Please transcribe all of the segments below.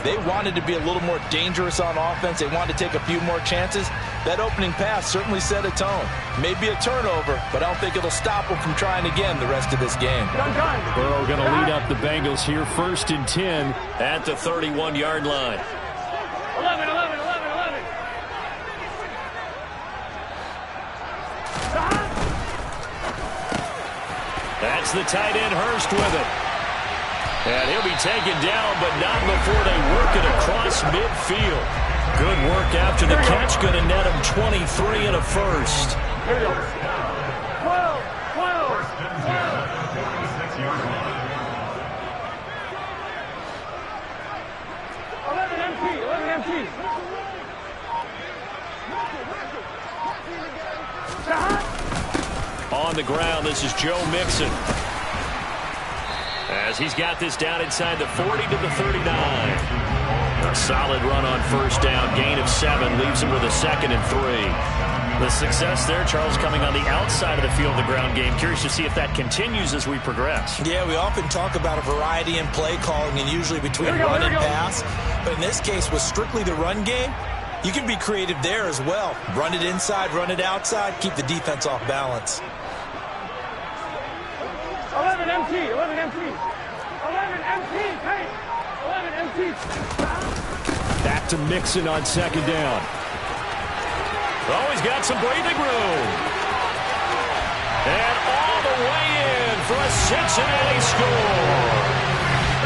They wanted to be a little more dangerous on offense. They wanted to take a few more chances. That opening pass certainly set a tone. Maybe a turnover, but I don't think it'll stop them from trying again the rest of this game. Burrow going to lead up the Bengals here, 1st and 10 at the 31-yard line. 11, 11, 11, 11. That's the tight end, Hurst, with it. And he'll be taken down, but not before they work it across midfield. Good work after the catch. Going to net him 23 and a first. 12, 12, 11 empty, 11 empty. On the ground, this is Joe Mixon. As he's got this down inside the 40 to the 39. A solid run on first down. Gain of 7 leaves him with a 2nd and 3. The success there, Charles, coming on the outside of the field of the ground game. Curious to see if that continues as we progress. Yeah, we often talk about a variety in play calling and usually between run and pass. But in this case, with strictly the run game, you can be creative there as well. Run it inside, run it outside, keep the defense off balance. 11 empty, 11 empty. 11 empty, hey, 11 empty. Back to Mixon on 2nd down. Oh, he's got some breathing room. And all the way in for a Cincinnati score.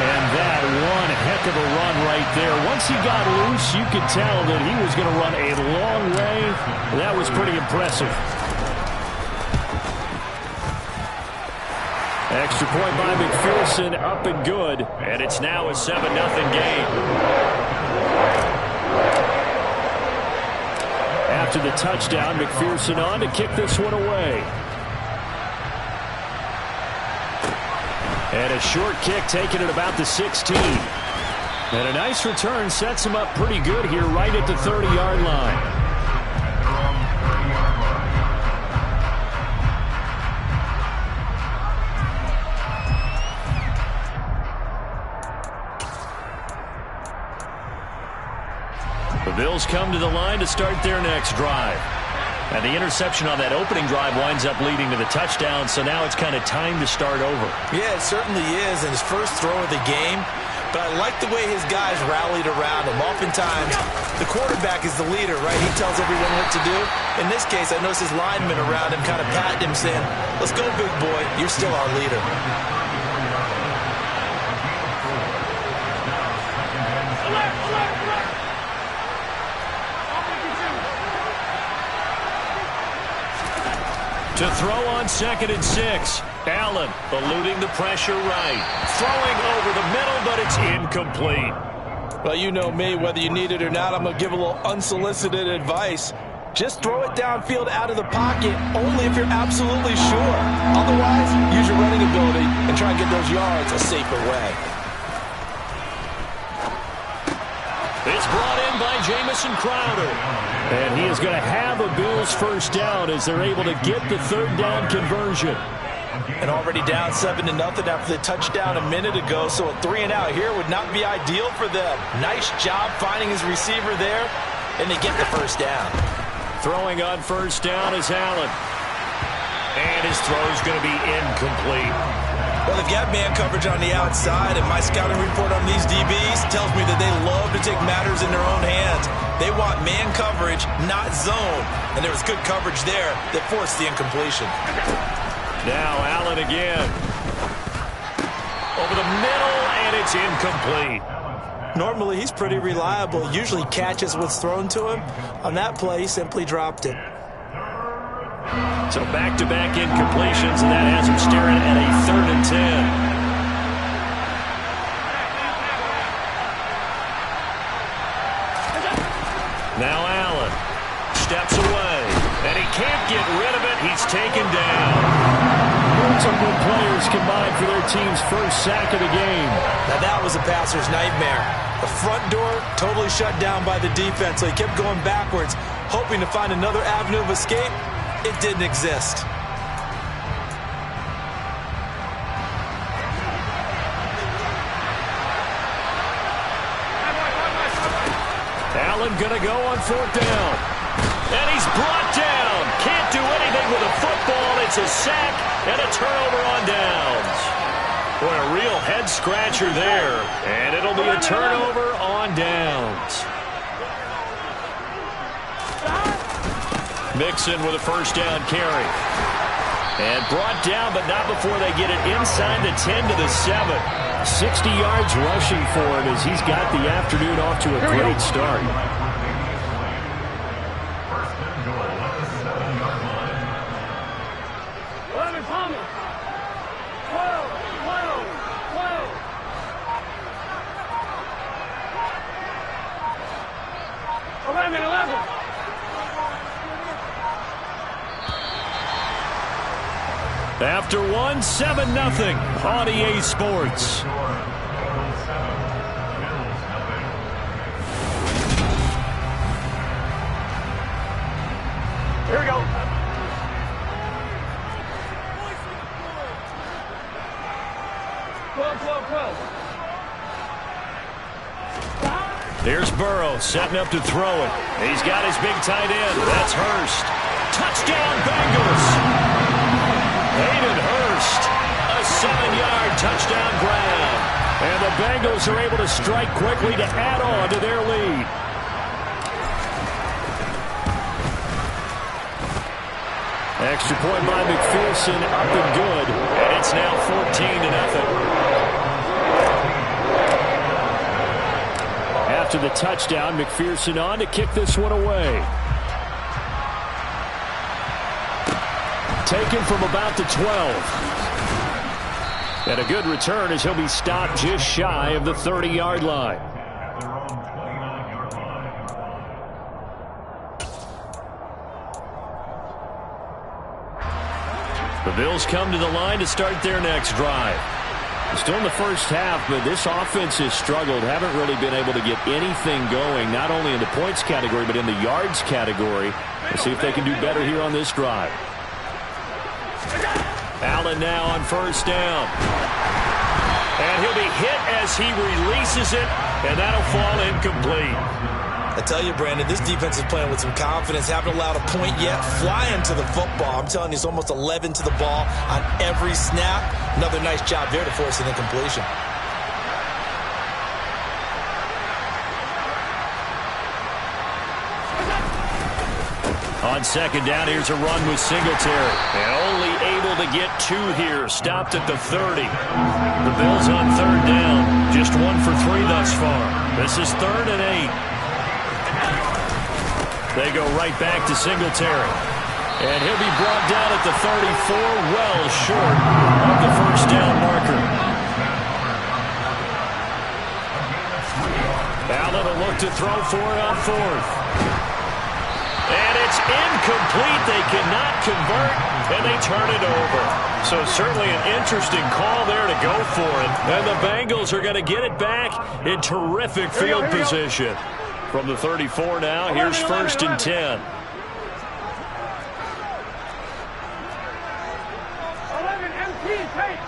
And that one heck of a run right there. Once he got loose, you could tell that he was going to run a long way. That was pretty impressive. Extra point by McPherson, up and good. And it's now a 7-0 game. After the touchdown, McPherson on to kick this one away. And a short kick taken at about the 16. And a nice return sets him up pretty good here right at the 30-yard line. The Bills come to the line to start their next drive. And the interception on that opening drive winds up leading to the touchdown, so now it's kind of time to start over. Yeah, it certainly is, and his first throw of the game. But I like the way his guys rallied around him. Oftentimes, the quarterback is the leader, right? He tells everyone what to do. In this case, I noticed his linemen around him kind of patting him, saying, "Let's go, big boy. You're still our leader." To throw on 2nd and 6. Allen eluding the pressure right. Throwing over the middle, but it's incomplete. Well, you know me, whether you need it or not, I'm going to give a little unsolicited advice. Just throw it downfield out of the pocket, only if you're absolutely sure. Otherwise, use your running ability and try and get those yards a safer way. It's brought in by Jamison Crowder. And he is going to have a Bills first down as they're able to get the 3rd down conversion. And already down 7-0 after the touchdown a minute ago, so a 3-and-out here would not be ideal for them. Nice job finding his receiver there, and they get the first down. Throwing on first down is Allen. And his throw is going to be incomplete. Well, they've got man coverage on the outside, and my scouting report on these DBs tells me that they love to take matters in their own hands. They want man coverage, not zone. And there was good coverage there that forced the incompletion. Now Allen again. Over the middle, and it's incomplete. Normally, he's pretty reliable. Usually catches what's thrown to him. On that play, he simply dropped it. So back-to-back incompletions, and that has him staring at a 3rd and 10. Now Allen steps away, and he can't get rid of it. He's taken down. Multiple players combined for their team's first sack of the game. Now that was a passer's nightmare. The front door totally shut down by the defense, so he kept going backwards, hoping to find another avenue of escape. It didn't exist. one going to go on 4th down. And he's brought down. Can't do anything with a football. It's a sack and a turnover on downs. Boy, a real head-scratcher there. And it'll be a turnover on downs. Mixon with a first down carry. And brought down, but not before they get it inside the 10 to the 7. 60 yards rushing for him as he's got the afternoon off to a great start. After one, 7-0 on EA Sports. Here we go. Here's Burrow setting up to throw it. He's got his big tight end. That's Hurst. Touchdown, Bengals. Hayden Hurst, a 7-yard touchdown grab. And the Bengals are able to strike quickly to add on to their lead. Extra point by McPherson, up and good. And it's now 14-0. After the touchdown, McPherson on to kick this one away. Taken from about the 12. And a good return as he'll be stopped just shy of the 30-yard line. The Bills come to the line to start their next drive. Still in the first half, but this offense has struggled. Haven't really been able to get anything going, not only in the points category, but in the yards category. Let's see if they can do better here on this drive. Allen now on first down. And he'll be hit as he releases it, and that'll fall incomplete. I tell you, Brandon, this defense is playing with some confidence. Haven't allowed a point yet. Flying to the football. I'm telling you, it's almost 11 to the ball on every snap. Another nice job there to force an incompletion. On second down, here's a run with Singletary. And only able to get 2 here. Stopped at the 30. The Bills on third down. Just 1 for 3 thus far. This is 3rd and 8. They go right back to Singletary. And he'll be brought down at the 34, well short of the first down marker. Allen will look to throw for it on 4th. And it's incomplete. They cannot convert, and they turn it over. So certainly an interesting call there to go for it. And the Bengals are going to get it back in terrific field position. From the 34 now, here's 1st and 10. 11 empty tape.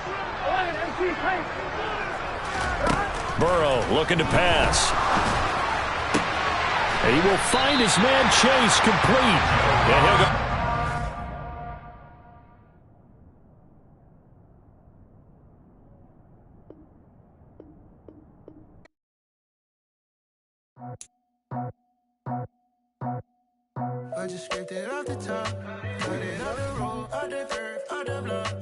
11 empty tape. Burrow looking to pass. And he will find his man Chase complete. And he'll go. I just scraped it off the top, cut it off the road, out the curve, out the block.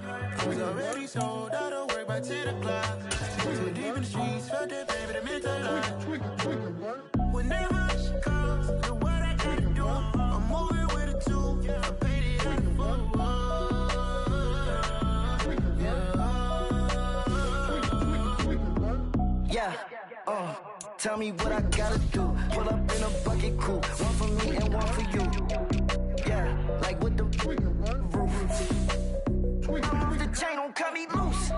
Was already sold, out of work by 10 o'clock. Too deep in the streets, felt that baby, that meant a lot. Whenever she calls, do what I gotta do. I'm moving with a 2, I'm painted like a fool. Yeah, tell me what I gotta do. Pull up in a bucket coupe, 1 for me and 1 for you. Yeah, like with the roof. I'm off the chain, don't cut me loose.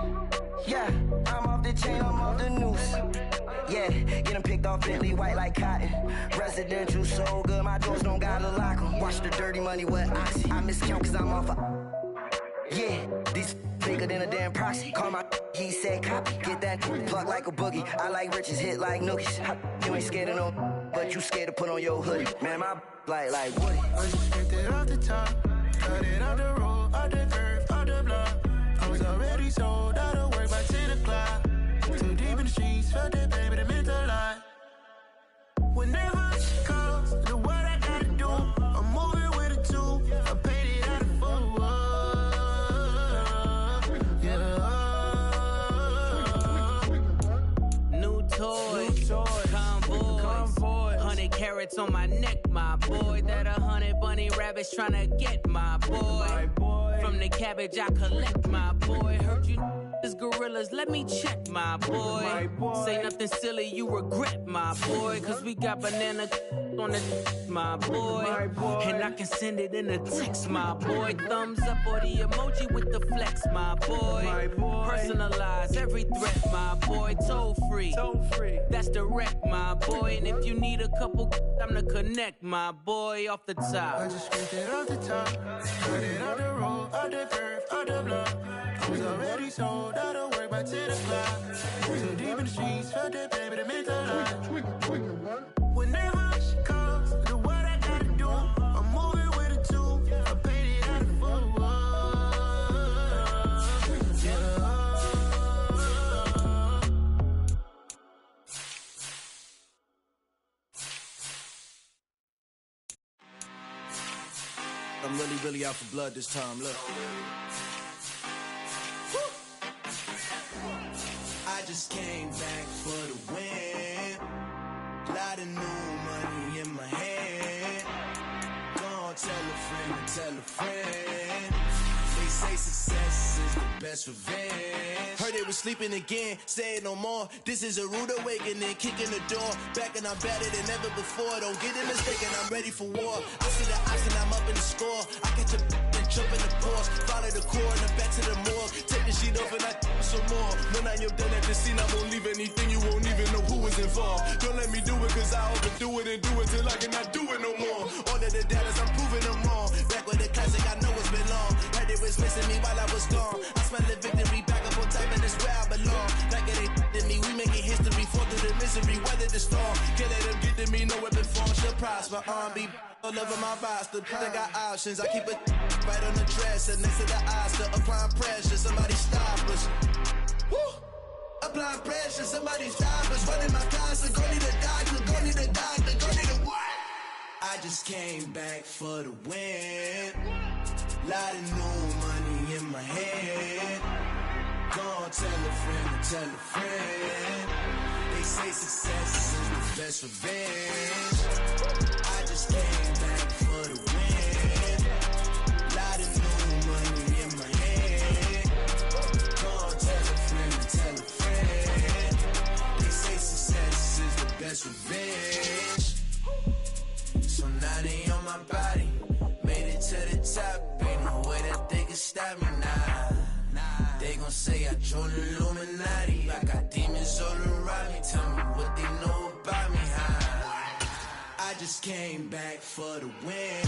Yeah, I'm off the chain, I'm off the noose. Yeah, get them picked off Bentley, white like cotton. Residential so good, my doors don't gotta lock them. Watch the dirty money with oxy. I miscount cause I'm off yeah, these bigger than a damn proxy. Call my he said copy. Get that plug like a boogie. I like riches, hit like nookies. You ain't scared of no but you scared to put on your hoodie. Man, my like Woody. I just picked it off the top, cut it off the road, off the curve, off the block. I was already sold out of work by 10 o'clock. Too deep in the streets, felt that baby, that meant a lot. Whenever she calls, do what I gotta do. I'm moving with a two, I paid it out of full. Yeah. New toys, convoys, 100 carats on my neck, my boy. That 100 bunny rabbits tryna get my boy. From the cabbage I collect, my boy. Heard you is gorillas, let me check, my boy. Say nothing silly, you regret, my boy. Cause we got banana on the my boy. And I can send it in a text, my boy. Thumbs up or the emoji with the flex, my boy. Personalize every threat, my boy. Toll free, that's direct, my boy. And if you need a couple, I'm the connect, my boy. Off the top, I just picked it off the top, cut it off the road, off the curve, off the block. I was already sold out of work by 10 o'clock. Too deep in the streets, felt that baby, that meant a lot. Whenever she calls, do what I gotta do. I'm moving with a two, I paid it out of full. Yeah. I'm really out for blood this time, look. I just came back for the win. Lot of new money in my hand. Gonna tell a friend. They say success is the best revenge. Heard they was sleeping again, say it no more. This is a rude awakening, kicking the door. Back and I'm better than ever before. Don't get it mistaken, I'm ready for war. I see the option, I'm up in the score. I catch a and jump in the course. Follow the core and then back to the morgue. Take the sheet off and I some more. When I am done at the scene, I won't leave anything. You won't even know who was involved. Don't let me do it, cause I overdo it and do it till I cannot do it no more. All of the doubters, I'm proving them wrong. Back with the classic, I know it's been long. Heard they was missing me while I was gone. I smell the victory back up on top, and it's where I belong. Like it ain't to me, we making history. Fall through the misery, weather the storm. Can't let them get to me, no weapon form should prosper. R&B all over my roster. I got options, I keep it right on the dresser. Next to the Oscar, applying pressure. Somebody stop us. Woo! Applying pressure, somebody stop us. Running my closet, go need a doctor, go need a doctor, go need a what? I just came back for the win. Lot of new money in my head. Gonna tell a friend. They say success is the best revenge. I just came back for the win. Lot of new money in my head. Gonna tell a friend. They say success is the best revenge. So now they on my body. Made it to the top. Ain't no way that they can stop me now. They gon' say I joined the Illuminati. I got demons all around me. Tell me what they know about me, huh? I just came back for the win.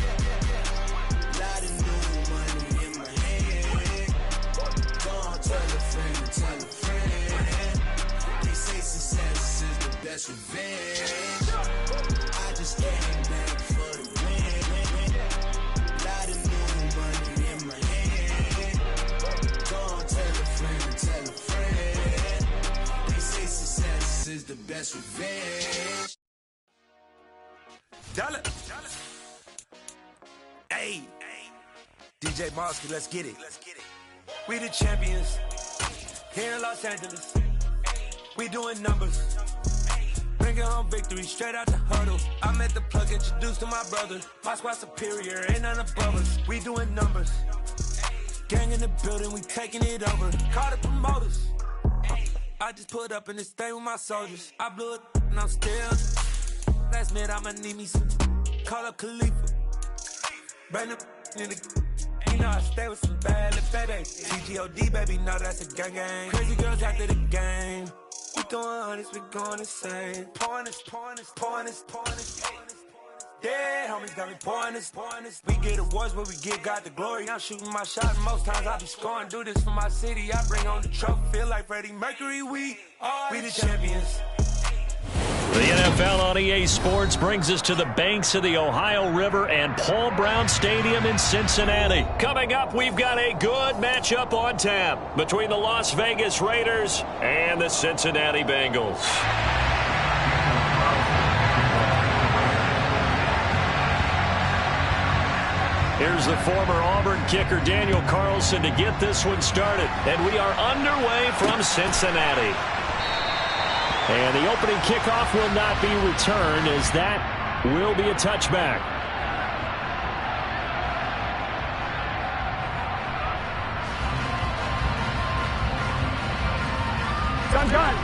Lot of new money in my hand. Gonna tell a friend. They say success is the best revenge. I just came back for the win. Lot of new money in my hand. Gonna tell a friend. They say success is the best revenge. Dollar. Hey. DJ Mosky, let's get it. We the champions. Here in Los Angeles. We doing numbers. Bringing home victory straight out the huddle. I'm at the plug, introduced to my brother. My squad superior, ain't none above us. We doing numbers. Gang in the building, we taking it over. Call the promoters. I just put up in this thing with my soldiers. I blew it and I'm still. Last minute I'ma need me some. Call up Khalifa. Bring them in the. You know I stay with some bad little baby. CGOD baby, know that's a gang. Crazy girls after the game. We throwing hundreds, we going insane. Pouring this. Yeah, homies got me pouring this. We get awards, but we give God the glory. I'm shooting my shot, and most times I be scoring. Do this for my city, I bring on the trophy. Feel like Freddie Mercury, we the champions. The NFL on EA Sports brings us to the banks of the Ohio River and Paul Brown Stadium in Cincinnati. Coming up, we've got a good matchup on tap between the Las Vegas Raiders and the Cincinnati Bengals. Here's the former Auburn kicker Daniel Carlson to get this one started. And we are underway from Cincinnati. And the opening kickoff will not be returned, as that will be a touchback. Gun.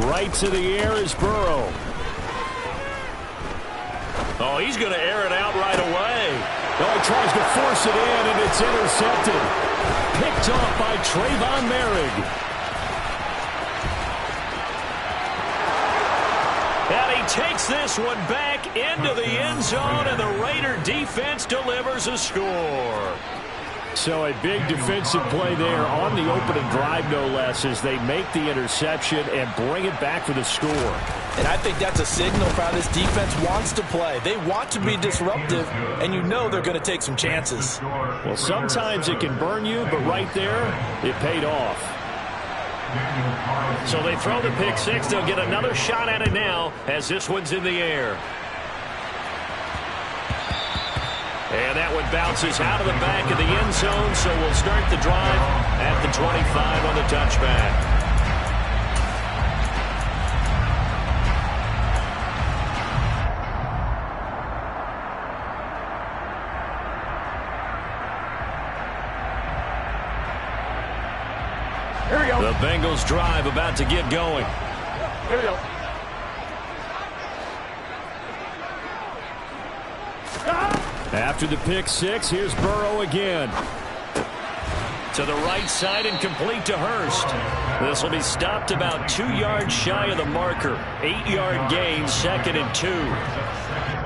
Right to the air is Burrow. Oh, he's going to air it out right away. Oh, he tries to force it in, and it's intercepted. Picked off by Trayvon Merrick. And he takes this one back into the end zone, and the Raider defense delivers a score. So a big defensive play there on the opening drive, no less, as they make the interception and bring it back for the score. And I think that's a signal for how this defense wants to play. They want to be disruptive, and you know they're going to take some chances. Well, sometimes it can burn you, but right there, it paid off. So they throw the pick six. They'll get another shot at it now as this one's in the air. And that one bounces out of the back of the end zone, so we'll start the drive at the 25 on the touchback. Here we go. The Bengals drive about to get going. Here we go. After the pick six, here's Burrow again. To the right side and complete to Hurst. This will be stopped about 2 yards shy of the marker. 8-yard gain, 2nd and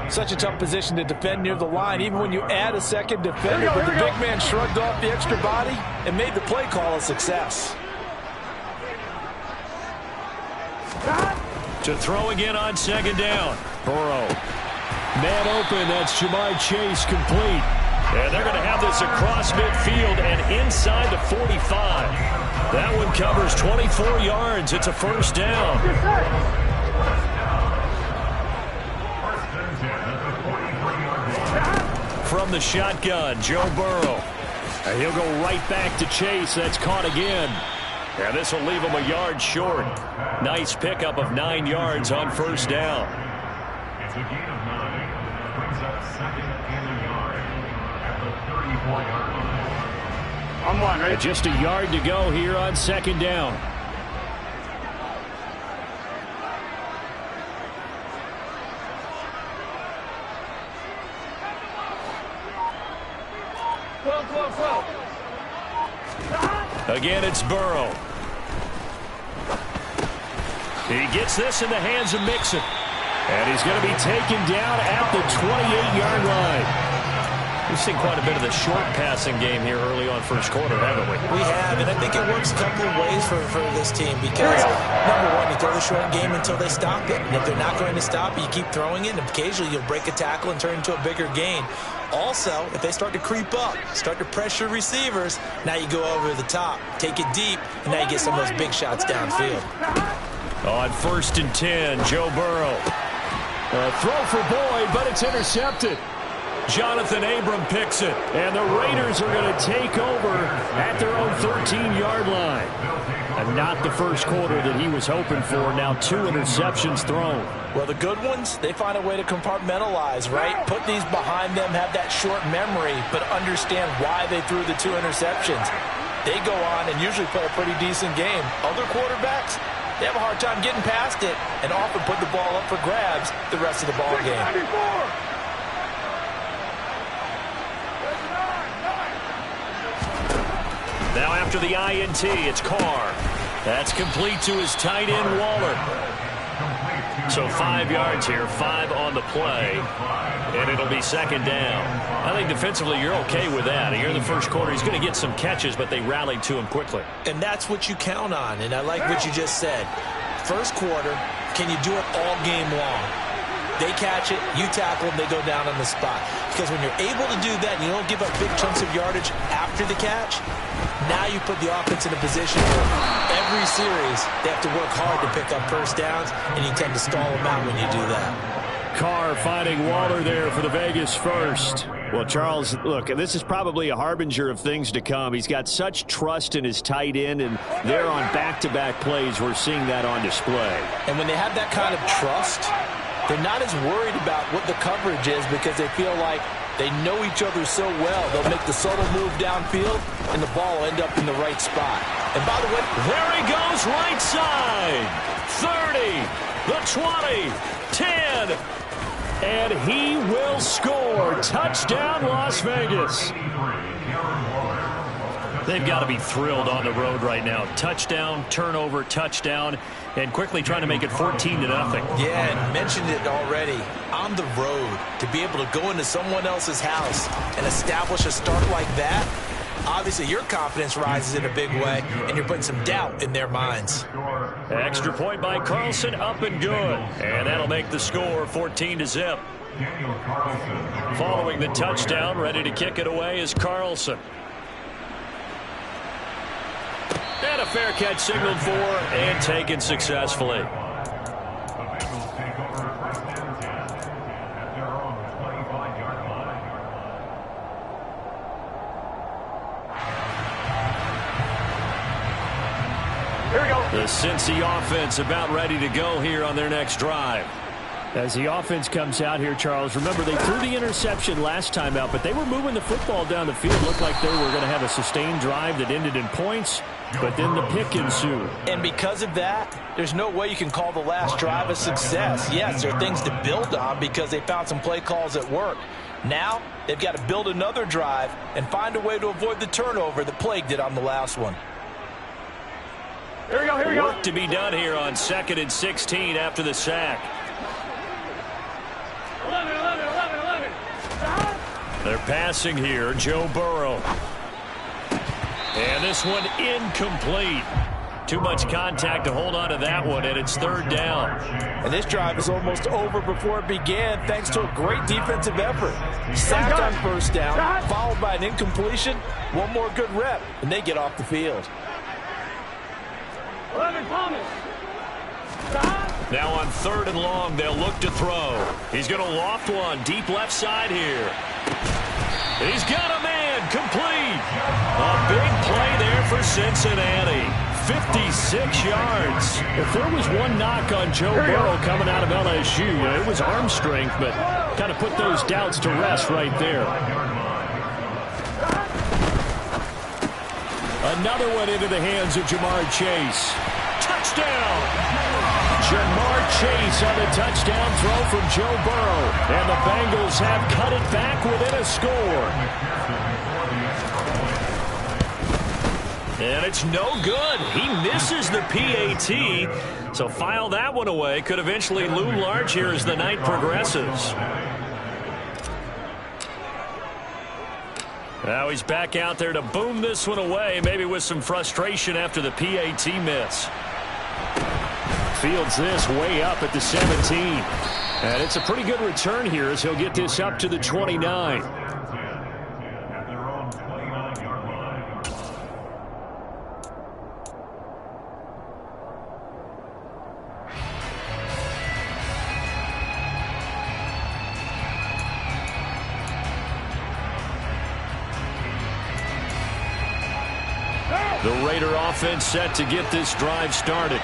2. Such a tough position to defend near the line, even when you add a second defender. But the big man shrugged off the extra body and made the play call a success. To throw again on 2nd down. Burrow. Man open, that's Jamar Chase complete. And they're going to have this across midfield and inside the 45. That one covers 24 yards. It's a first down. From the shotgun, Joe Burrow. And he'll go right back to Chase. That's caught again. And this will leave him a yard short. Nice pickup of 9 yards on first down. It's a gain of 9. Brings up 2nd and a yard at the 34-yard line. On one, right? Just a yard to go here on 2nd down. Again, it's Burrow. He gets this in the hands of Mixon. And he's going to be taken down at the 28-yard line. We've seen quite a bit of the short passing game here early on first quarter, haven't we? We have, and I think it works a couple of ways for this team because, number one, you throw the short game until they stop it. And if they're not going to stop it, you keep throwing it, and occasionally you'll break a tackle and turn it into a bigger gain. Also, if they start to creep up, start to pressure receivers, now you go over the top, take it deep, and now you get some of those big shots downfield. On 1st and 10, Joe Burrow. A throw for Boyd, but it's intercepted. Jonathan Abram picks it, and the Raiders are going to take over at their own 13-yard line. And not the first quarter that he was hoping for. Now 2 interceptions thrown. Well, the good ones, they find a way to compartmentalize, right? Put these behind them, have that short memory, but understand why they threw the 2 interceptions. They go on and usually play a pretty decent game. Other quarterbacks, they have a hard time getting past it and often put the ball up for grabs the rest of the ball game. Now after the INT, it's Carr. That's complete to his tight end, Waller. Complete to So 5 yards here, 5 on the play, and it'll be second down. I think defensively you're okay with that. Here in the first quarter, he's going to get some catches, but they rallied to him quickly. And that's what you count on, and I like what you just said. First quarter, can you do it all game long? They catch it, you tackle them, they go down on the spot. Because when you're able to do that and you don't give up big chunks of yardage after the catch, now you put the offense in a position where every series they have to work hard to pick up first downs, and you tend to stall them out when you do that. Carr finding Waller there for the Vegas first. Well, Charles, look, this is probably a harbinger of things to come. He's got such trust in his tight end, and they're on back-to-back plays. We're seeing that on display. And when they have that kind of trust, they're not as worried about what the coverage is because they feel like they know each other so well. They'll make the subtle move downfield, and the ball will end up in the right spot. And by the way, there he goes, right side. 30, the 20, 10. And he will score. Touchdown, Las Vegas. They've got to be thrilled on the road right now. Touchdown, turnover, touchdown, and quickly trying to make it 14-0. Yeah, and mentioned it already. On the road, to be able to go into someone else's house and establish a start like that, obviously your confidence rises in a big way, and you're putting some doubt in their minds. Extra point by Carlson, up and good. And that'll make the score 14-0. Following the touchdown, ready to kick it away is Carlson. And a fair catch signaled for and taken successfully. Here we go. The Cincy offense about ready to go here on their next drive. As the offense comes out here, Charles, remember they threw the interception last time out, but they were moving the football down the field. Looked like they were going to have a sustained drive that ended in points, but then the pick ensued. And because of that, there's no way you can call the last drive a success. Yes, there are things to build on because they found some play calls that work. Now, they've got to build another drive and find a way to avoid the turnover that plagued it on the last one. Here we go, here we go. Work to be done here on 2nd and 16 after the sack. 11. They're passing here, Joe Burrow. And this one incomplete. Too much contact to hold on to that one, and it's 3rd down. And this drive is almost over before it began thanks to a great defensive effort. Sacked on 1st down, followed by an incompletion, one more good rep, and they get off the field. 11, Thomas. Now on 3rd and long, they'll look to throw. He's going to loft one deep left side here. He's got a man complete. A big play there for Cincinnati. 56 yards. If there was one knock on Joe Burrow coming out of LSU, it was arm strength, but kind of put those doubts to rest right there. Another one into the hands of Jamar Chase. Touchdown! Jamar Chase on the touchdown throw from Joe Burrow. And the Bengals have cut it back within a score. And it's no good. He misses the PAT. So file that one away. Could eventually loom large here as the night progresses. Now he's back out there to boom this one away, maybe with some frustration after the PAT miss. Fields this way up at the 17. And it's a pretty good return here as he'll get this up to the 29. The Raider offense set to get this drive started.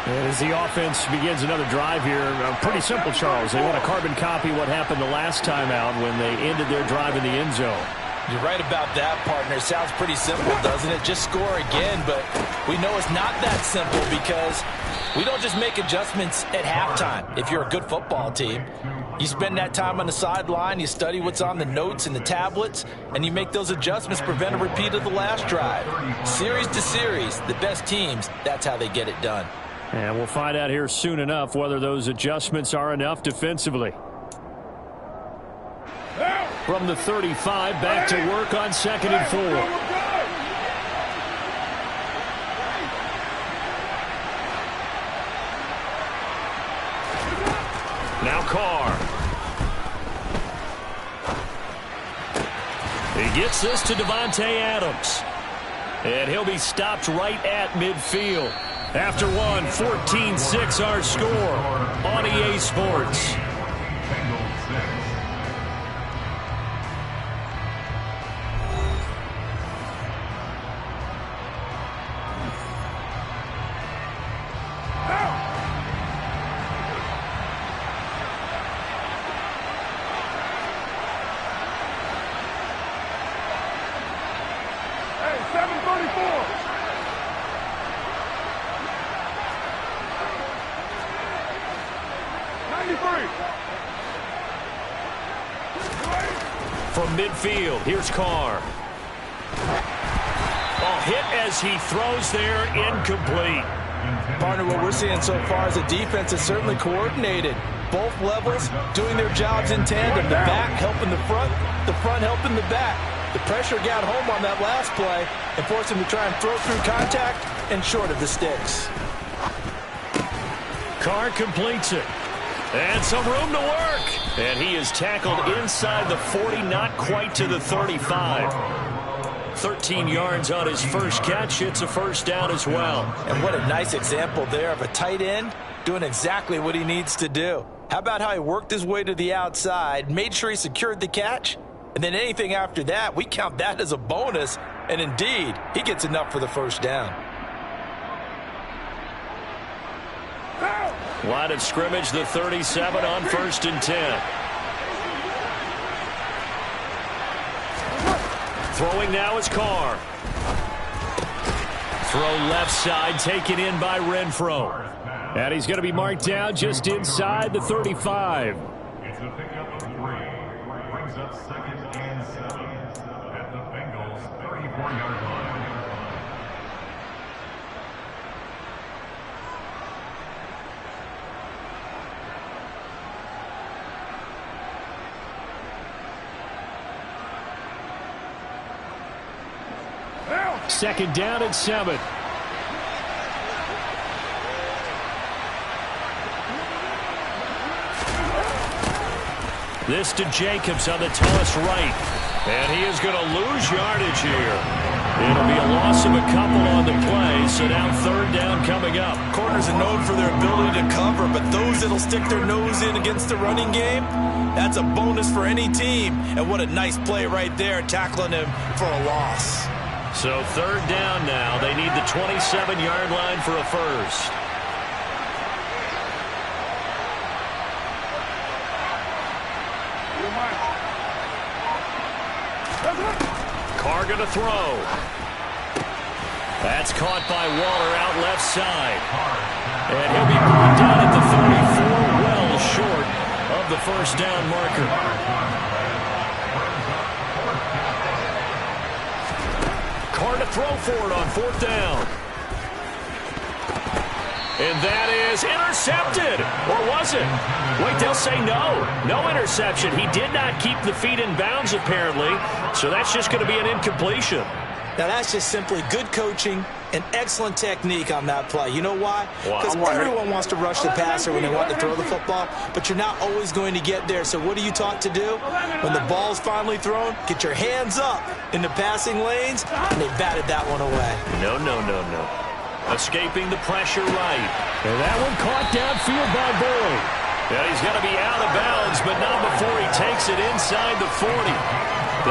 As the offense begins another drive here, pretty simple, Charles. They want to carbon copy what happened the last time out when they ended their drive in the end zone. You're right about that, partner. It sounds pretty simple, doesn't it? Just score again, but we know it's not that simple because we don't just make adjustments at halftime. If you're a good football team, you spend that time on the sideline, you study what's on the notes and the tablets, and you make those adjustments, prevent a repeat of the last drive. Series to series, the best teams, that's how they get it done. And we'll find out here soon enough whether those adjustments are enough defensively. From the 35, back to work on 2nd and 4. Now Carr. He gets this to Devontae Adams. And he'll be stopped right at midfield. After one, 14-6 our score on EA Sports. From midfield, here's Carr. Oh, hit as he throws there, incomplete. Partner, what we're seeing so far is a defense that's certainly coordinated. Both levels doing their jobs in tandem. The back helping the front helping the back. The pressure got home on that last play and forced him to try and throw through contact and short of the sticks. Carr completes it. And some room to work. And he is tackled inside the 40, not quite to the 35. 13 yards on his first catch. It's a first down as well. And what a nice example there of a tight end doing exactly what he needs to do. How about how he worked his way to the outside, made sure he secured the catch, and then anything after that, we count that as a bonus. And indeed, he gets enough for the first down. Line of scrimmage, the 37 on 1st and 10. Throwing now is Carr. Throw left side, taken in by Renfro. And he's going to be marked down just inside the 35. It's a pickup of 3. Brings up 2nd and 7 at the Bengals' 34-yard line. Second down and 7. This to Jacobs on the toss right. And he is going to lose yardage here. It'll be a loss of a couple on the play, so now 3rd down coming up. Corners are known for their ability to cover, but those that'll stick their nose in against the running game, that's a bonus for any team. And what a nice play right there, tackling him for a loss. So 3rd down now. They need the 27-yard line for a first. Carr going to throw. That's caught by Waller out left side. And he'll be brought down at the 34, well short of the first down marker. Carr to throw for it on 4th down. And that is intercepted. Or was it? Wait, they'll say no. No interception. He did not keep the feet in bounds, apparently. So that's just going to be an incompletion. Now, that's just simply good coaching and excellent technique on that play. You know why? Because everyone wants to rush the passer when they want to throw the football, but you're not always going to get there. So what are you taught to do? When the ball's finally thrown, get your hands up in the passing lanes, and they batted that one away. No. Escaping the pressure right. And that one caught downfield by Boyd. Yeah, he's going to be out of bounds, but not before he takes it inside the 40.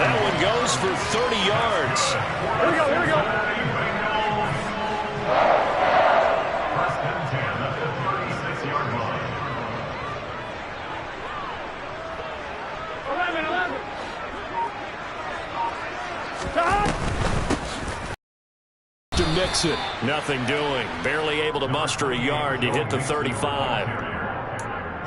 That one goes for 30 yards. Here we go. First and 10 at the 36-yard line. 11. To mix it. Nothing doing. Barely able to muster a yard to hit the 35.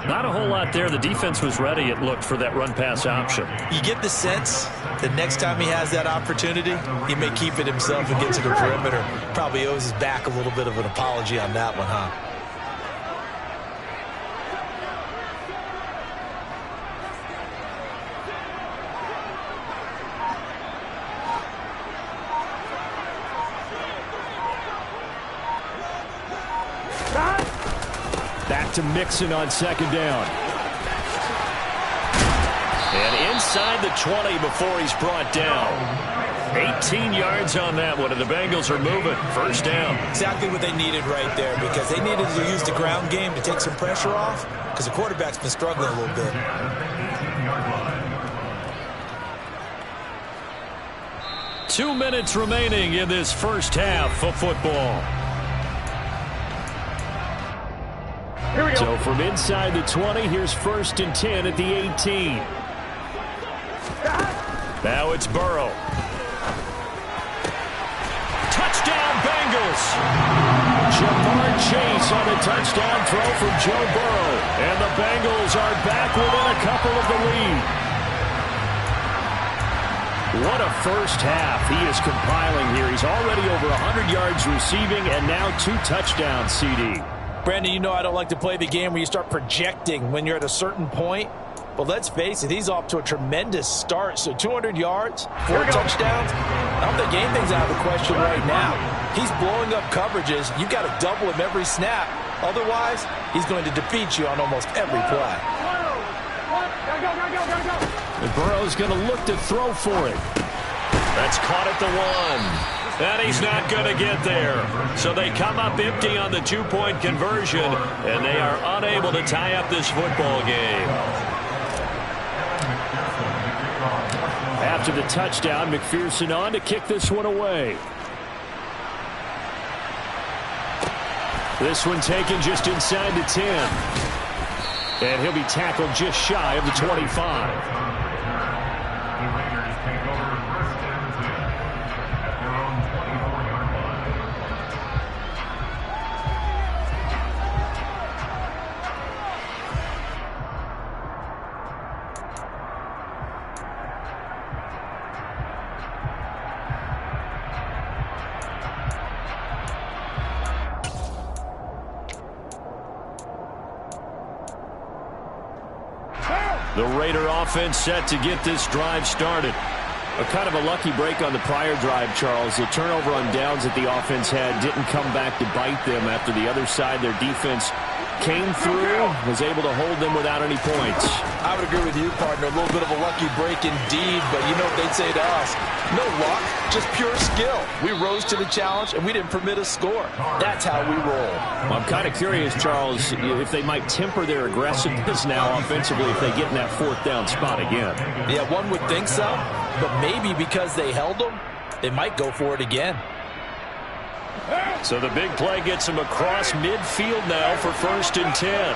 Not a whole lot there. The defense was ready, it looked, for that run-pass option. You get the sense that next time he has that opportunity, he may keep it himself and get to the perimeter. Probably owes his back a little bit of an apology on that one, huh? back to Mixon on second down. And inside the 20 before he's brought down. 18 yards on that one, and the Bengals are moving. First down. Exactly what they needed right there, because they needed to use the ground game to take some pressure off, because the quarterback's been struggling a little bit. 2 minutes remaining in this first half of football. Here we go. So from inside the 20, here's 1st and 10 at the 18. Now it's Burrow. Touchdown Bengals. Jamar Chase on a touchdown throw from Joe Burrow. And the Bengals are back within a couple of the lead. What a first half he is compiling here. He's already over 100 yards receiving and now 2 touchdowns, CD. Brandon, you know I don't like to play the game where you start projecting when you're at a certain point. But let's face it, he's off to a tremendous start. So 200 yards, 4 touchdowns. I don't think anything's out of the question right now. He's blowing up coverages. You've got to double him every snap. Otherwise, he's going to defeat you on almost every play. And Burrow's going to look to throw for it. That's caught at the 1. And he's not going to get there. So they come up empty on the 2-point conversion, and they are unable to tie up this football game. After the touchdown, McPherson on to kick this one away. This one taken just inside the 10. And he'll be tackled just shy of the 25. The Raider offense set to get this drive started. A kind of a lucky break on the prior drive, Charles. The turnover on downs that the offense had didn't come back to bite them after the other side. Their defense came through, was able to hold them without any points. I would agree with you, partner. A little bit of a lucky break indeed, but you know what they'd say to us? No luck, just pure skill. We rose to the challenge, and we didn't permit a score. That's how we roll. Well, I'm kind of curious, Charles, if they might temper their aggressiveness now offensively if they get in that 4th down spot again. Yeah, one would think so, but maybe because they held them, they might go for it again. So the big play gets him across midfield now for 1st and 10.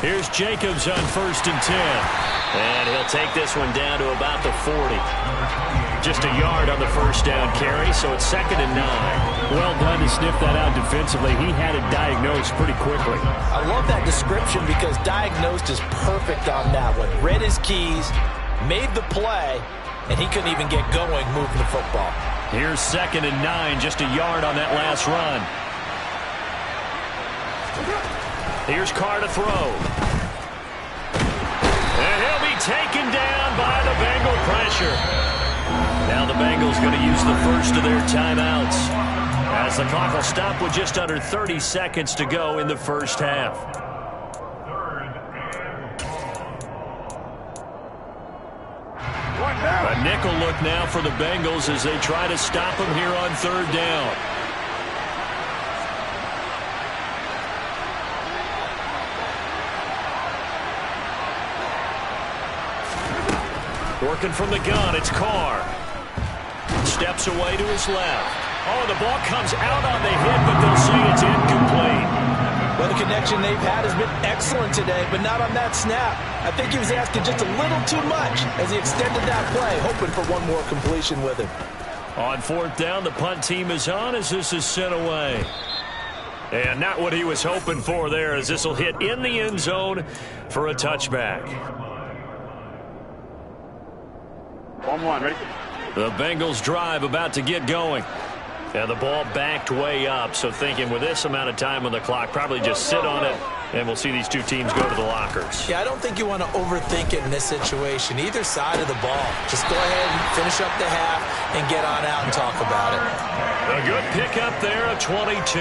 Here's Jacobs on 1st and 10. And he'll take this one down to about the 40. Just a yard on the first down carry, so it's 2nd and 9. Well done to sniff that out defensively. He had it diagnosed pretty quickly. I love that description because diagnosed is perfect on that one. Read his keys, made the play, and he couldn't even get going moving the football. Here's 2nd and 9, just a yard on that last run. Here's Carr to throw. And he'll be taken down by the Bengal pressure. Now the Bengals going to use the first of their timeouts as the clock will stop with just under 30 seconds to go in the first half. A nickel look now for the Bengals as they try to stop him here on 3rd down. Working from the gun, it's Carr. Steps away to his left. Oh, the ball comes out on the hit, but they'll say it's incomplete. Well, the connection they've had has been excellent today, but not on that snap. I think he was asking just a little too much as he extended that play, hoping for one more completion with him. On 4th down, the punt team is on as this is sent away. And not what he was hoping for there, as this will hit in the end zone for a touchback. 1-1, ready? The Bengals drive about to get going. And the ball backed way up, so thinking with this amount of time on the clock, probably just sit on it, and we'll see these two teams go to the lockers. Yeah, I don't think you want to overthink it in this situation. Either side of the ball. Just go ahead and finish up the half and get on out and talk about it. A good pickup there of 22.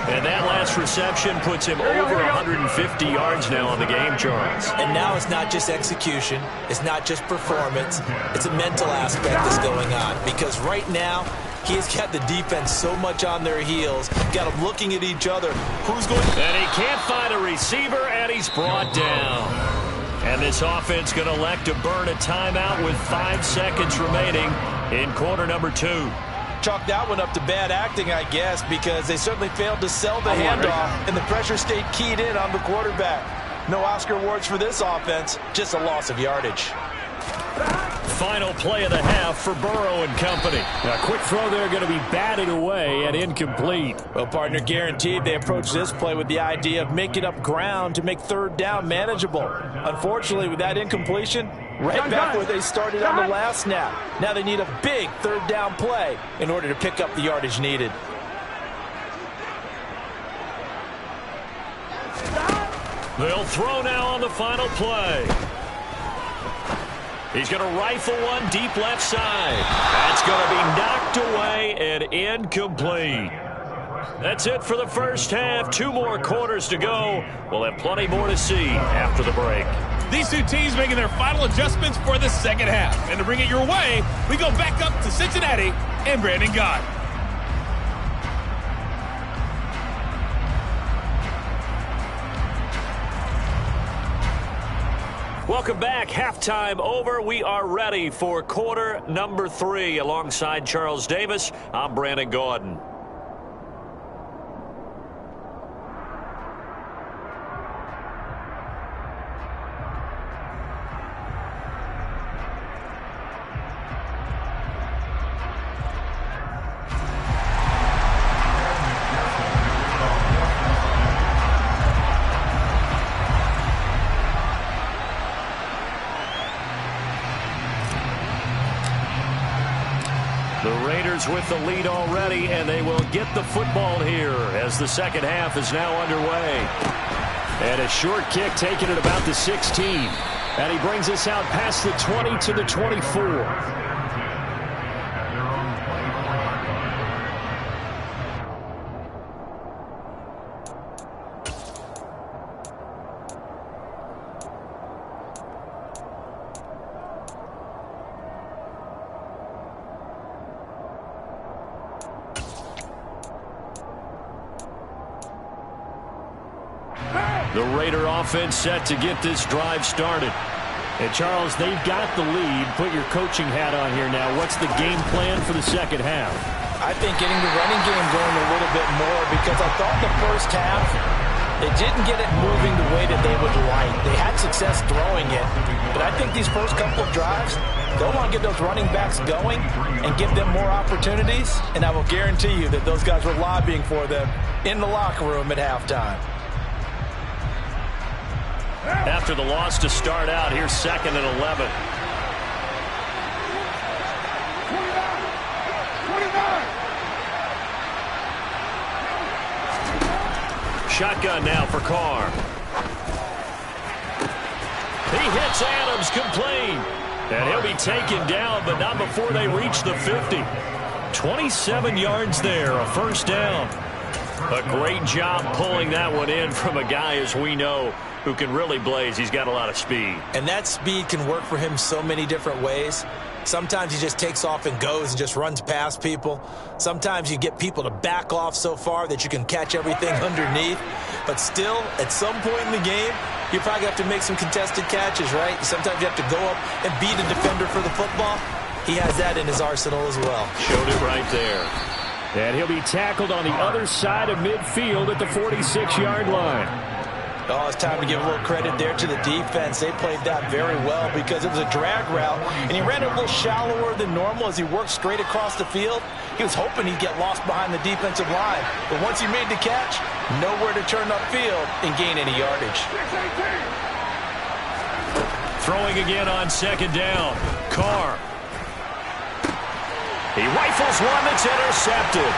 And that last reception puts him over 150 yards now on the game, Charles. And now it's not just execution. It's not just performance. It's a mental aspect that's going on. Because right now, he has got the defense so much on their heels, got them looking at each other. Who's going? And he can't find a receiver, and he's brought down. And this offense going to elect to burn a timeout with 5 seconds remaining in quarter number 2. Chalk that one up to bad acting, I guess, because they certainly failed to sell the handoff, and the pressure stayed keyed in on the quarterback. No Oscar awards for this offense, just a loss of yardage. Final play of the half for Burrow and company. A quick throw there going to be batted away and incomplete. Well, partner, guaranteed they approach this play with the idea of making up ground to make third down manageable. Unfortunately, with that incompletion, right back where they started on the last snap. Now they need a big third down play in order to pick up the yardage needed. They'll throw now on the final play. He's going to rifle one deep left side. That's going to be knocked away and incomplete. That's it for the first half. 2 more quarters to go. We'll have plenty more to see after the break. These two teams making their final adjustments for the second half. And to bring it your way, we go back up to Cincinnati and Brandon Gott. Welcome back. Halftime over. We are ready for quarter number 3. Alongside Charles Davis, I'm Brandon Gaudin. With the lead already, and they will get the football here as the second half is now underway. And a short kick taken at about the 16. And he brings us out past the 20 to the 24. The Raider offense set to get this drive started. And, Charles, they've got the lead. Put your coaching hat on here now. What's the game plan for the second half? I think getting the running game going a little bit more, because I thought the first half they didn't get it moving the way that they would like. They had success throwing it, but I think these first couple of drives, they'll want to get those running backs going and give them more opportunities, and I will guarantee you that those guys were lobbying for them in the locker room at halftime. After the loss to start out, here's 2nd and 11. Shotgun now for Carr. He hits Adams complete. And he'll be taken down, but not before they reach the 50. 27 yards there, a first down. A great job pulling that one in from a guy, as we know, who can really blaze. He's got a lot of speed. And that speed can work for him so many different ways. Sometimes he just takes off and goes and just runs past people. Sometimes you get people to back off so far that you can catch everything underneath. But still, at some point in the game, you probably have to make some contested catches, right? Sometimes you have to go up and beat a defender for the football. He has that in his arsenal as well. Showed it right there. And he'll be tackled on the other side of midfield at the 46-yard line. Oh, it's time to give a little credit there to the defense. They played that very well because it was a drag route, and he ran it a little shallower than normal as he worked straight across the field. He was hoping he'd get lost behind the defensive line, but once he made the catch, nowhere to turn upfield and gain any yardage. Throwing again on 2nd down. Carr. He rifles one that's intercepted.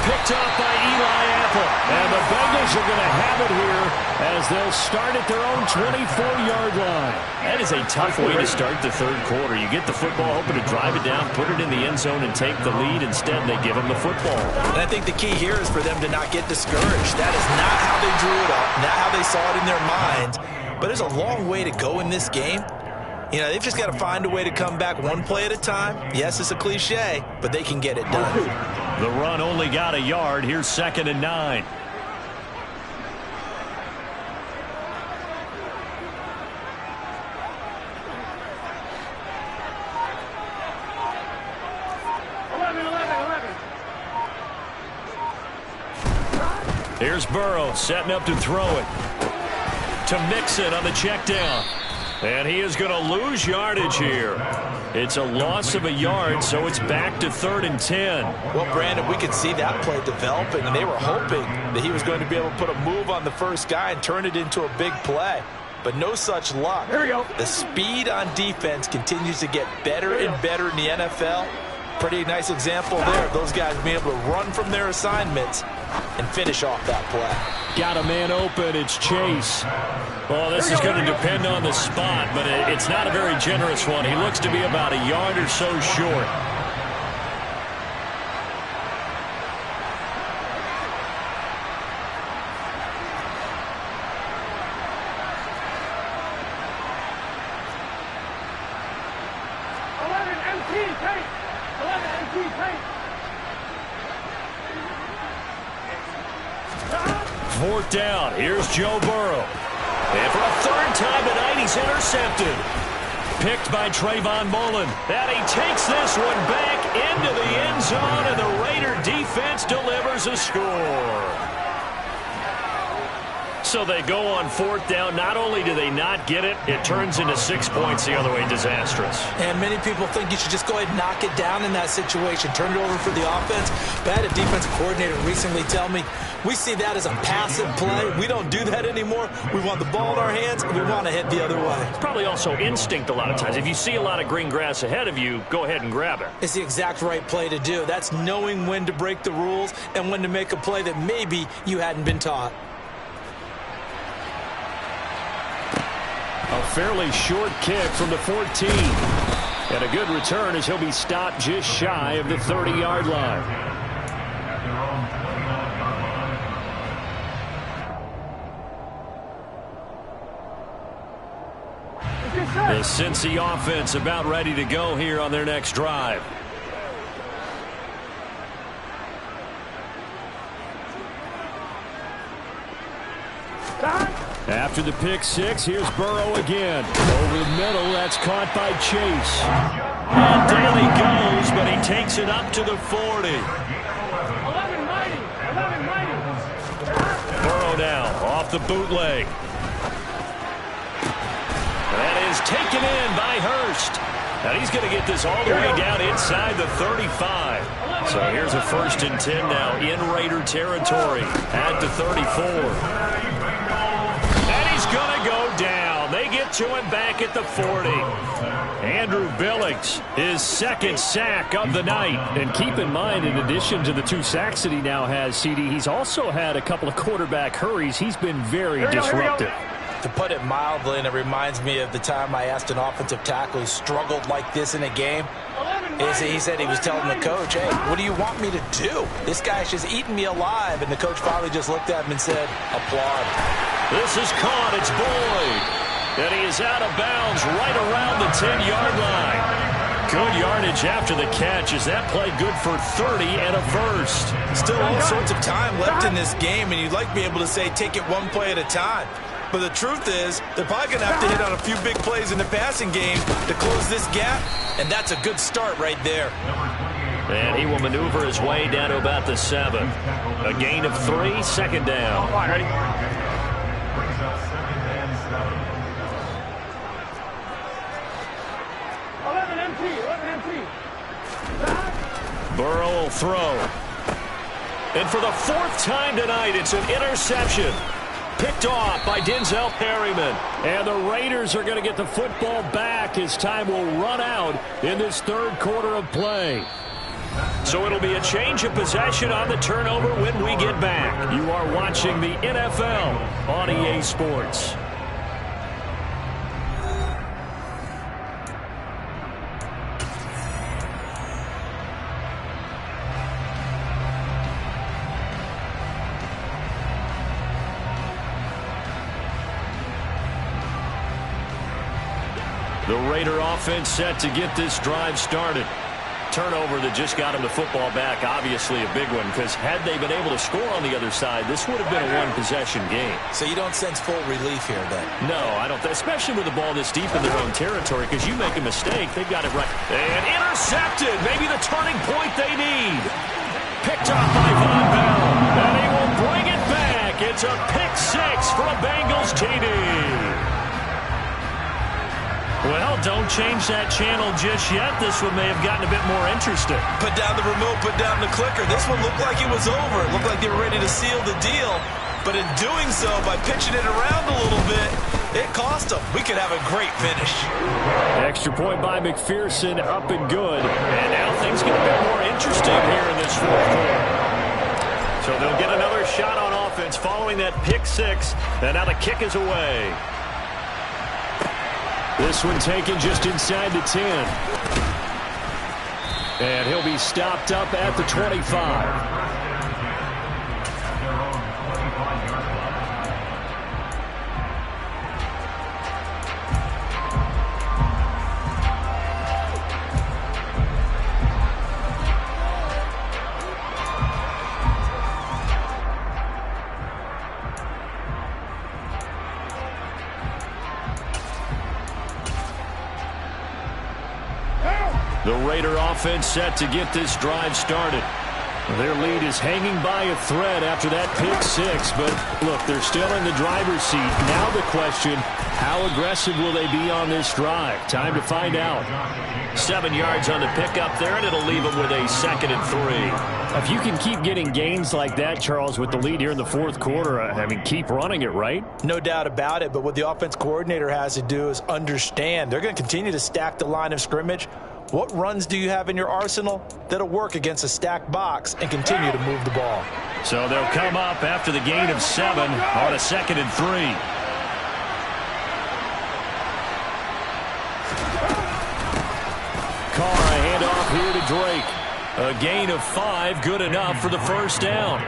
Picked off by Eli Apple. And the Bengals are going to have it here as they'll start at their own 24-yard line. That is a tough way to start the third quarter. You get the football, hoping to drive it down, put it in the end zone, and take the lead. Instead, they give them the football. And I think the key here is for them to not get discouraged. That is not how they drew it up, not how they saw it in their minds. But there's a long way to go in this game. You know, they've just got to find a way to come back one play at a time. Yes, it's a cliche, but they can get it done. The run only got a yard. Here's 2nd and 9. Here's Burrow setting up to throw it to Mixon on the check down. And he is going to lose yardage here. It's a loss of a yard, so it's back to 3rd and 10. Well, Brandon, we could see that play developing, and they were hoping that he was going to be able to put a move on the first guy and turn it into a big play. But no such luck. Here we go. The speed on defense continues to get better and better in the NFL. Pretty nice example there of those guys being able to run from their assignments and finish off that play. Got a man open. It's Chase. Well, this is going to depend on the spot, but it's not a very generous one. He looks to be about a yard or so short. Fourth down. Here's Joe Burrow. And for a 3rd time tonight, he's intercepted. Picked by Trayvon Mullen. And he takes this one back into the end zone, and the Raider defense delivers a score. So they go on 4th down. Not only do they not get it, it turns into 6 points the other way. Disastrous. And many people think you should just go ahead and knock it down in that situation. Turn it over for the offense. But I had a defensive coordinator recently tell me, we see that as a passive play. We don't do that anymore. We want the ball in our hands, and we want to head the other way. It's probably also instinct a lot of times. If you see a lot of green grass ahead of you, go ahead and grab it. It's the exact right play to do. That's knowing when to break the rules and when to make a play that maybe you hadn't been taught. A fairly short kick from the 14. And a good return as he'll be stopped just shy of the 30-yard line. The Cincy offense about ready to go here on their next drive. After the pick six, here's Burrow again. Over the middle, that's caught by Chase. And down he goes, but he takes it up to the 40. 11 mighty. Burrow now, off the bootleg. That is taken in by Hurst. And he's going to get this all the way down inside the 35. So here's a 1st and 10 now in Raider territory at the 34. Going to go down. They get to him back at the 40. Andrew Billings, his 2nd sack of the night. And keep in mind, in addition to the 2 sacks that he now has, CD, he's also had a couple of quarterback hurries. He's been very disruptive. To put it mildly, and it reminds me of the time I asked an offensive tackle who struggled like this in a game. He said he was telling the coach, hey, what do you want me to do? This guy's just eating me alive. And the coach finally just looked at him and said, applaud. This is caught. It's Boyd. And he is out of bounds right around the 10-yard line. Good yardage after the catch. Is that play good for 30 and a 1st? Still all sorts of time left in this game, and you'd like to be able to say take it one play at a time. But the truth is, they're probably going to have to hit on a few big plays in the passing game to close this gap, and that's a good start right there. And he will maneuver his way down to about the 7. A gain of 3, 2nd down. All right, ready? Burrow will throw. And for the 4th time tonight, it's an interception. Picked off by Denzel Perryman. And the Raiders are going to get the football back as time will run out in this 3rd quarter of play. So it'll be a change of possession on the turnover when we get back. You are watching the NFL on EA Sports. The Raider offense set to get this drive started. Turnover that just got him the football back, obviously a big one, because had they been able to score on the other side, this would have been a one-possession game. So you don't sense full relief here, then? No, I don't. Especially with the ball this deep in their own territory, because you make a mistake, they've got it right. And intercepted, maybe the turning point they need. Picked up by Von Bell, and he will bring it back. It's a pick six for a Bengals TD. Well, don't change that channel just yet. This one may have gotten a bit more interesting. Put down the remote, put down the clicker. This one looked like it was over. It looked like they were ready to seal the deal. But in doing so, by pitching it around a little bit, it cost them. We could have a great finish. Extra point by McPherson, up and good. And now things get a bit more interesting here in this fourth quarter. So they'll get another shot on offense following that pick six. And now the kick is away. This one taken just inside the 10. And he'll be stopped up at the 25. The Raider offense set to get this drive started. Their lead is hanging by a thread after that pick six, but look, they're still in the driver's seat. Now the question, how aggressive will they be on this drive? Time to find out. 7 yards on the pickup there, and it'll leave them with a 2nd and 3. If you can keep getting gains like that, Charles, with the lead here in the fourth quarter, I mean, keep running it, right? No doubt about it, but what the offense coordinator has to do is understand they're going to continue to stack the line of scrimmage. What runs do you have in your arsenal that'll work against a stacked box and continue to move the ball? So they'll come up after the gain of 7 on a 2nd and 3. Carr, a handoff here to Drake. A gain of 5, good enough for the first down.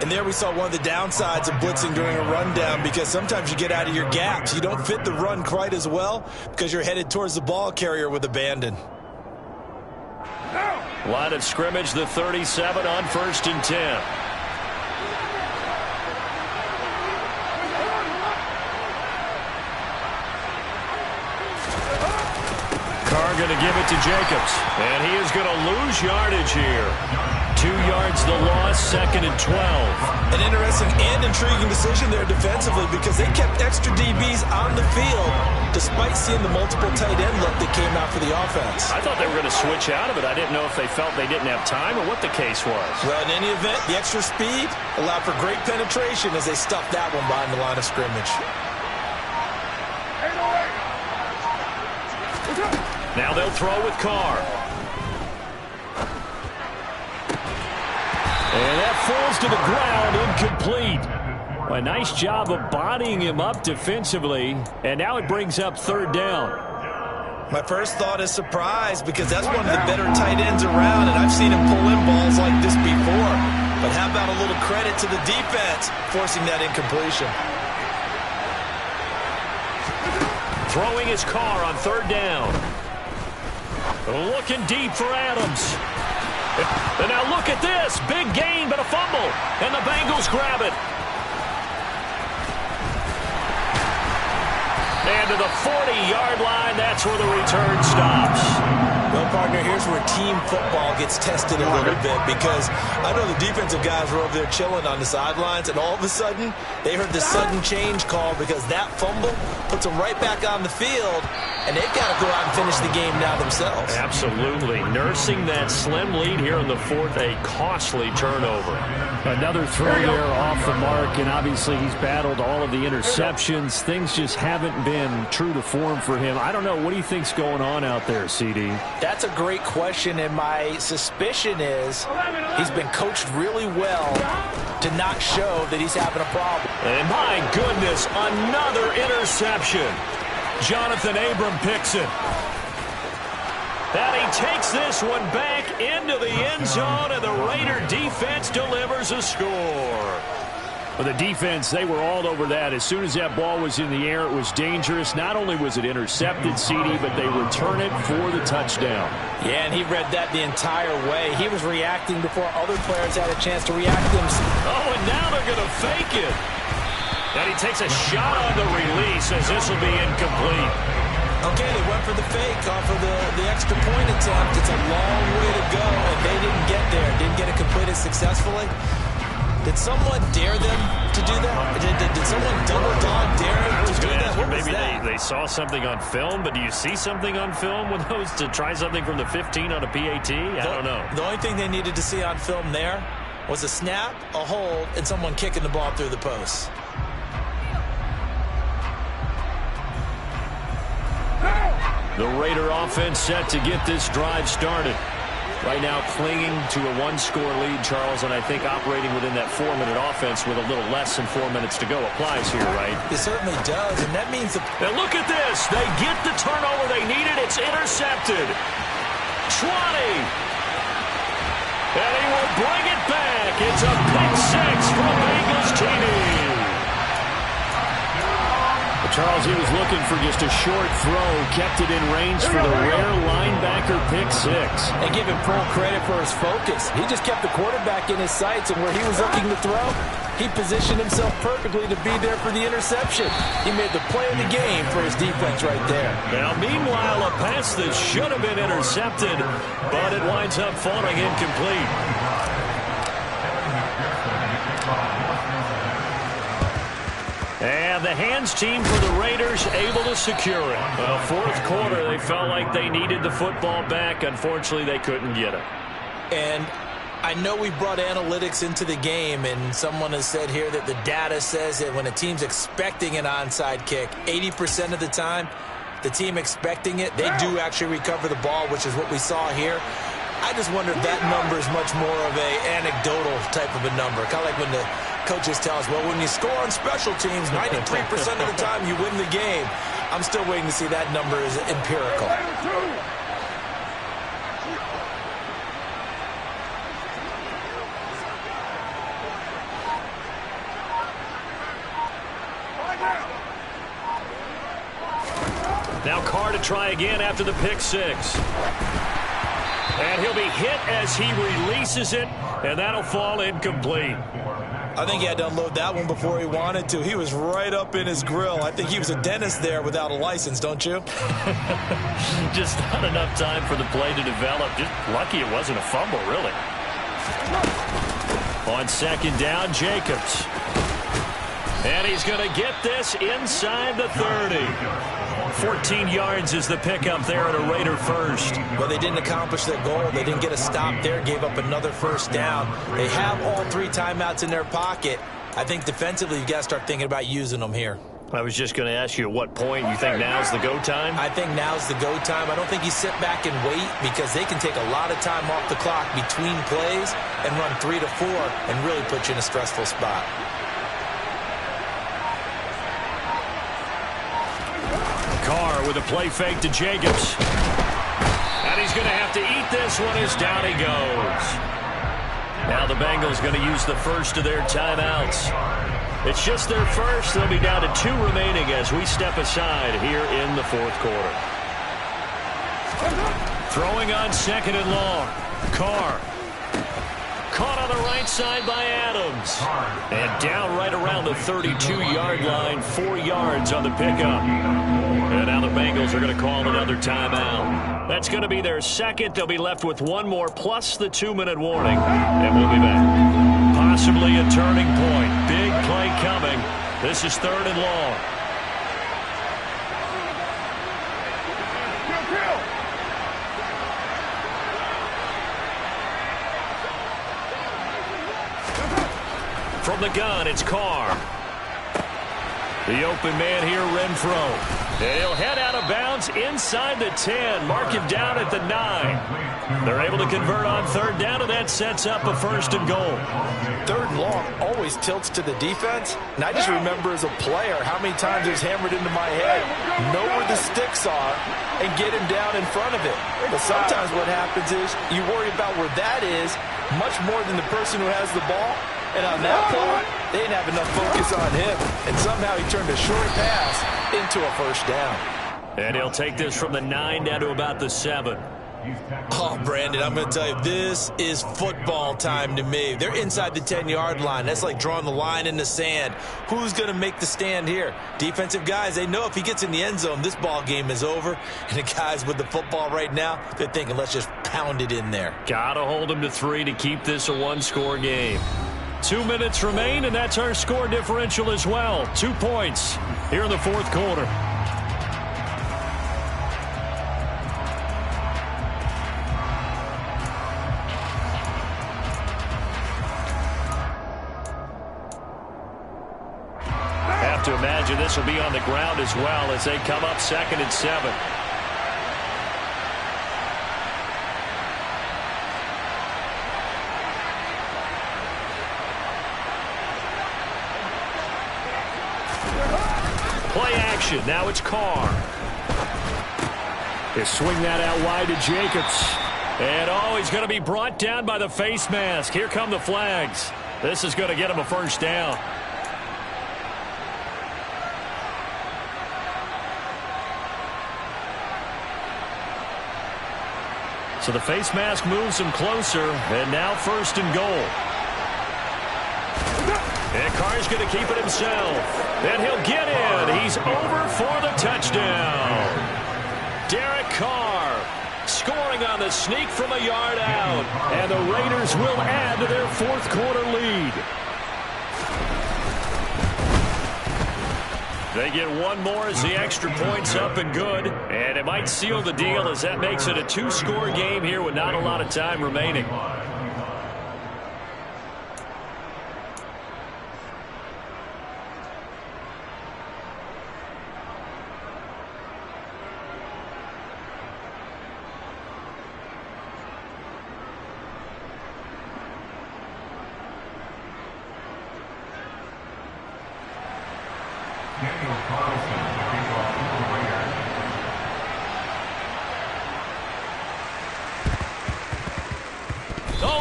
And there we saw one of the downsides of blitzing during a rundown, because sometimes you get out of your gaps. You don't fit the run quite as well because you're headed towards the ball carrier with abandon. Line of scrimmage, the 37 on 1st and 10. Carr going to give it to Jacobs, and he is going to lose yardage here. 2 yards the loss, 2nd and 12. An interesting and intriguing decision there defensively, because they kept extra DBs on the field despite seeing the multiple tight end look that came out for the offense. I thought they were going to switch out of it. I didn't know if they felt they didn't have time or what the case was. Well, in any event, the extra speed allowed for great penetration as they stuffed that one behind the line of scrimmage. Now they'll throw with Carr. And that falls to the ground, incomplete. A nice job of bodying him up defensively, and now it brings up 3rd down. My first thought is surprise, because that's one of the better tight ends around, and I've seen him pull in balls like this before. But how about a little credit to the defense forcing that incompletion? Throwing his Carr on 3rd down. Looking deep for Adams. And now look at this. Big gain, but a fumble. And the Bengals grab it. And to the 40-yard line, that's where the return stops. Well, partner, here's where team football gets tested a little bit, because I know the defensive guys were over there chilling on the sidelines, and all of a sudden, they heard the sudden change call, because that fumble puts them right back on the field, and they've got to go out and finish the game now themselves. Absolutely. Nursing that slim lead here in the fourth, a costly turnover. Another throw there off the mark, and obviously he's battled all of the interceptions. Things just haven't been true to form for him. I don't know. What do you think's going on out there, CD? That's a great question, and my suspicion is he's been coached really well to not show that he's having a problem. And my goodness, another interception. Jonathan Abram picks it. And he takes this one back into the end zone, and the Raider defense delivers a score. Well, the defense, they were all over that. As soon as that ball was in the air, it was dangerous. Not only was it intercepted, CD, but they return it for the touchdown. Yeah, and he read that the entire way. He was reacting before other players had a chance to react to him. Oh, and now they're going to fake it. And he takes a shot on the release as this will be incomplete. Okay, they went for the fake off of the extra point attempt. It's a long way to go, and they didn't get there. Didn't get it completed successfully. Did someone dare them to do that? Did someone double dog dare them to do that? What was that? Maybe they saw something on film, but do you see something on film with those to try something from the 15 on a PAT? I don't know. The only thing they needed to see on film there was a snap, a hold, and someone kicking the ball through the post. The Raider offense set to get this drive started. Right now clinging to a one-score lead, Charles, and I think operating within that 4-minute offense with a little less than 4 minutes to go applies here, right? It certainly does, and that means... And look at this. They get the turnover they needed. It's intercepted. 20. And he will bring it back. It's a pick six from Bengals TV. Charles, he was looking for just a short throw, kept it in range for the rare linebacker pick six. And give him full credit for his focus. He just kept the quarterback in his sights, and where he was looking to throw, he positioned himself perfectly to be there for the interception. He made the play of the game for his defense right there. Now, meanwhile, a pass that should have been intercepted, but it winds up falling incomplete. And the hands team for the Raiders able to secure it. Well, fourth quarter, they felt like they needed the football back. Unfortunately, they couldn't get it. And I know we brought analytics into the game, and someone has said here that the data says that when a team's expecting an onside kick, 80% of the time, the team expecting it, they do actually recover the ball, which is what we saw here. I just wonder if that number is much more of a anecdotal type of a number. Kind of like when the coaches tell us, well, when you score on special teams, 93% of the time you win the game. I'm still waiting to see that number is empirical. Now Carr to try again after the pick six. And he'll be hit as he releases it, and that'll fall incomplete. I think he had to unload that one before he wanted to. He was right up in his grill. I think he was a dentist there without a license, don't you? Just not enough time for the play to develop. Just lucky it wasn't a fumble, really. On second down, Jacobs. And he's going to get this inside the 30. 14 yards is the pickup there at a Raider first. Well, they didn't accomplish their goal. They didn't get a stop there, gave up another first down. They have all three timeouts in their pocket. I think defensively you've got to start thinking about using them here. I was just going to ask you at what point you think now's the go time? I think now's the go time. I don't think you sit back and wait because they can take a lot of time off the clock between plays and run 3 to 4 and really put you in a stressful spot. Carr with a play fake to Jacobs. And he's going to have to eat this one as down he goes. Now the Bengals going to use the first of their timeouts. It's just their first. They'll be down to 2 remaining as we step aside here in the fourth quarter. Throwing on second and long. Carr. Caught on the right side by Adams. And down right around the 32-yard line. 4 yards on the pickup. And now the Bengals are going to call another timeout. That's going to be their second. They'll be left with one more plus the 2-minute warning. And we'll be back. Possibly a turning point. Big play coming. This is third and long. From the gun, it's Carr. The open man here, Renfro. And he'll head out of bounds inside the 10. Mark him down at the 9. They're able to convert on third down, and that sets up a 1st and goal. Third and long always tilts to the defense. And I just remember as a player how many times it was hammered into my head, know where the sticks are, and get him down in front of it. But sometimes what happens is you worry about where that is much more than the person who has the ball. And on that play, they didn't have enough focus on him. And somehow he turned a short pass into a 1st down. And he'll take this from the 9 down to about the 7. Oh, Brandon, I'm going to tell you, this is football time to me. They're inside the 10-yard line. That's like drawing the line in the sand. Who's going to make the stand here? Defensive guys, they know if he gets in the end zone, this ball game is over. And the guys with the football right now, they're thinking, let's just pound it in there. Got to hold him to 3 to keep this a 1-score game. 2 minutes remain, and that's our score differential as well. 2 points here in the 4th quarter. Have to imagine this will be on the ground as well as they come up 2nd and 7. Play action. Now it's Carr. They swing that out wide to Jacobs. And, he's going to be brought down by the face mask. Here come the flags. This is going to get him a 1st down. So the face mask moves him closer. And now 1st and goal. And Carr's going to keep it himself. And he'll get in. He's over for the touchdown. Derek Carr scoring on the sneak from a yard out. And the Raiders will add to their 4th quarter lead. They get one more as the extra point's up and good. And it might seal the deal as that makes it a 2-score game here with not a lot of time remaining.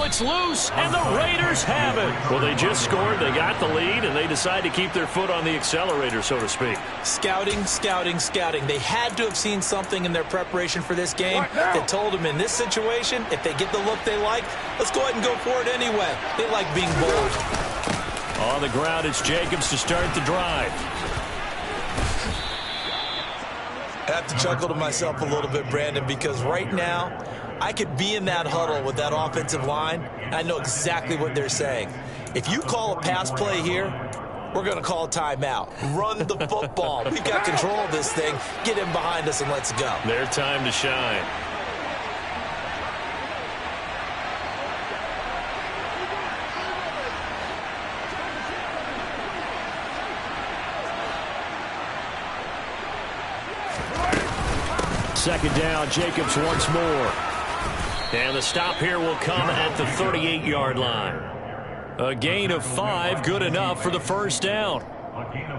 It's loose, and the Raiders have it. Well, they just scored, they got the lead, and they decide to keep their foot on the accelerator, so to speak. Scouting, scouting, scouting. They had to have seen something in their preparation for this game that told them in this situation, if they get the look they like, let's go ahead and go for it anyway. They like being bold. On the ground, it's Jacobs to start the drive. I have to chuckle to myself a little bit, Brandon, because right now, I could be in that huddle with that offensive line, and I know exactly what they're saying. If you call a pass play here, we're going to call a timeout. Run the football. We've got control of this thing. Get in behind us and let's go. Their time to shine. Second down, Jacobs once more. And the stop here will come at the 38-yard line. A gain of 5, good enough for the 1st down.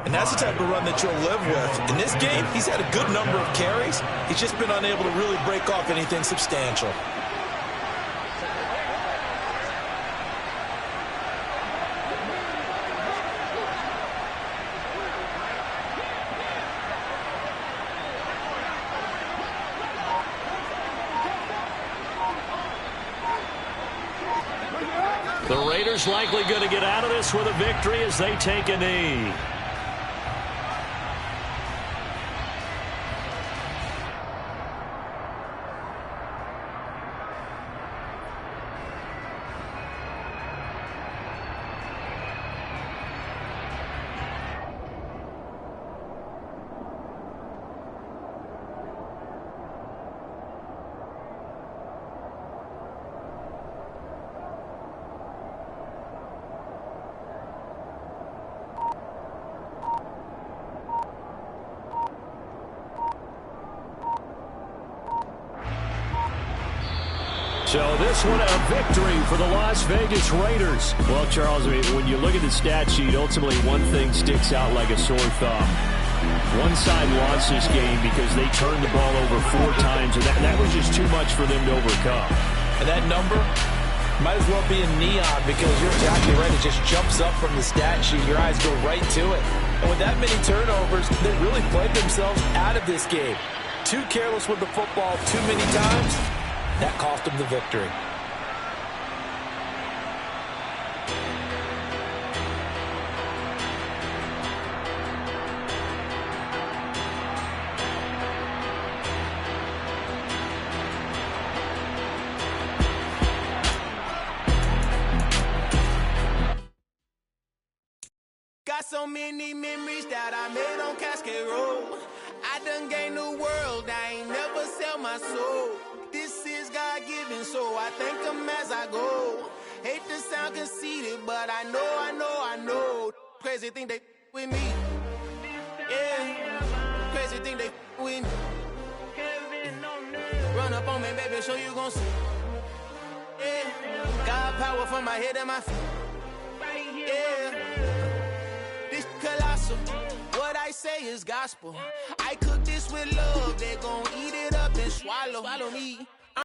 And that's the type of run that you'll live with. In this game, he's had a good number of carries. He's just been unable to really break off anything substantial. The Raiders likely going to get out of this with a victory as they take a knee. So this one a victory for the Las Vegas Raiders. Well, Charles, when you look at the stat sheet, ultimately one thing sticks out like a sore thumb. One side lost this game because they turned the ball over 4 times, and that was just too much for them to overcome. And that number might as well be in neon because you're exactly right. It just jumps up from the stat sheet. Your eyes go right to it. And with that many turnovers, they really played themselves out of this game. Too careless with the football too many times. That cost them the victory. Got so many memories that I made on Cascade Road. I done gained the world, I ain't never sell my soul. This is God-given, so I thank him as I go. Hate to sound conceited, but I know. Crazy thing they with me. Yeah, crazy thing they with me. Run up on me, baby, show you gon' see. Yeah, God power from my head and my feet. Yeah. This colossal, what I say is gospel. I cook this with love, they gon' eat it up and swallow me.